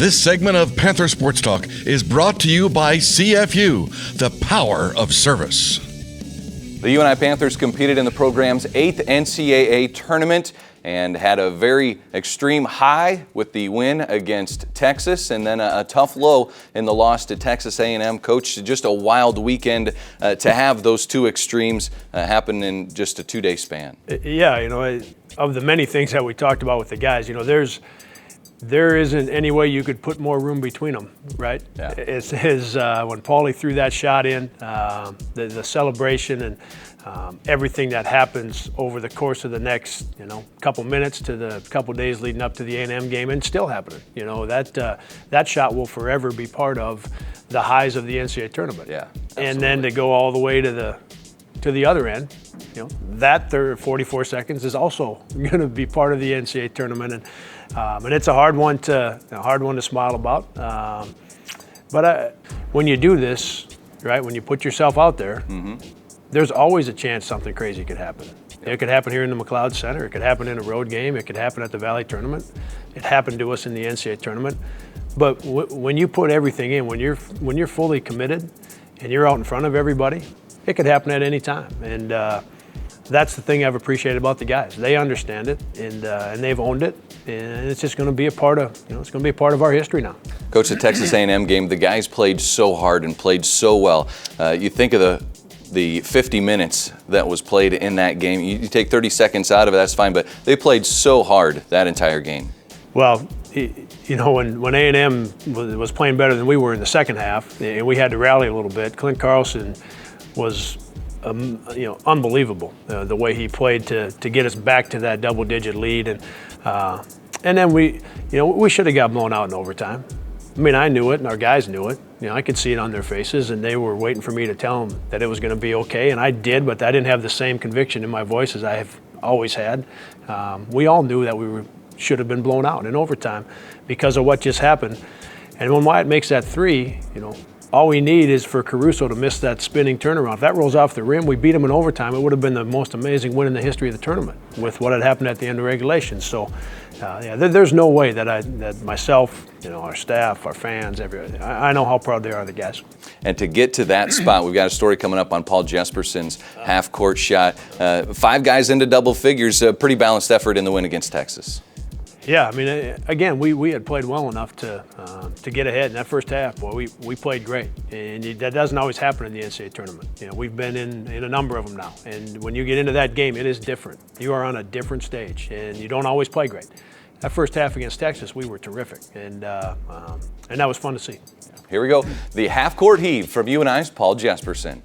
This segment of Panther Sports Talk is brought to you by CFU, the power of service. The UNI Panthers competed in the program's 8th NCAA tournament and had a very extreme high with the win against Texas, and then a tough low in the loss to Texas A&M. Coach, just a wild weekend to have those two extremes happen in just a 2-day span. Yeah, of the many things that we talked about with the guys, there isn't any way you could put more room between them, right? Yeah. It's when Paulie threw that shot in, the celebration and everything that happens over the course of the next, couple minutes to the couple days leading up to the A&M game, and still happening. That shot will forever be part of the highs of the NCAA tournament. Yeah, absolutely. And then to go all the way to the other end, that 44 seconds is also going to be part of the NCAA tournament, and it's a hard one to smile about. But when you do this, right, when you put yourself out there, there's always a chance something crazy could happen. It could happen here in the McLeod Center. It could happen in a road game. It could happen at the Valley Tournament. It happened to us in the NCAA tournament. But when you put everything in, when you're fully committed and you're out in front of everybody, it could happen at any time. And that's the thing I've appreciated about the guys. They understand it, and they've owned it, and it's just going to be a part of it's going to be a part of our history now. Coach, the Texas A&M game, the guys played so hard and played so well. You think of the 50 minutes that was played in that game. You take 30 seconds out of it, that's fine, but they played so hard that entire game. Well, when A&M was playing better than we were in the second half, and we had to rally a little bit, Clint Carlson was unbelievable the way he played to get us back to that double-digit lead, and then we should have got blown out in overtime. I mean, I knew it, and our guys knew it. I could see it on their faces, and they were waiting for me to tell them that it was going to be okay, and I did, but I didn't have the same conviction in my voice as I have always had. We all knew that we should have been blown out in overtime because of what just happened. And when Wyatt makes that three, all we need is for Caruso to miss that spinning turnaround. If that rolls off the rim, we beat him in overtime. It would have been the most amazing win in the history of the tournament with what had happened at the end of regulation. So, there's no way that myself, our staff, our fans, everybody, I know how proud they are of the guys. And to get to that spot, we've got a story coming up on Paul Jesperson's half-court shot. 5 guys into double figures, a pretty balanced effort in the win against Texas. Yeah, I mean, again, we had played well enough to get ahead in that first half. Boy, we played great, and that doesn't always happen in the NCAA tournament. We've been in a number of them now, and when you get into that game, it is different. You are on a different stage, and you don't always play great. That first half against Texas, we were terrific, and that was fun to see. Here we go, the half-court heave from UNI's Paul Jesperson.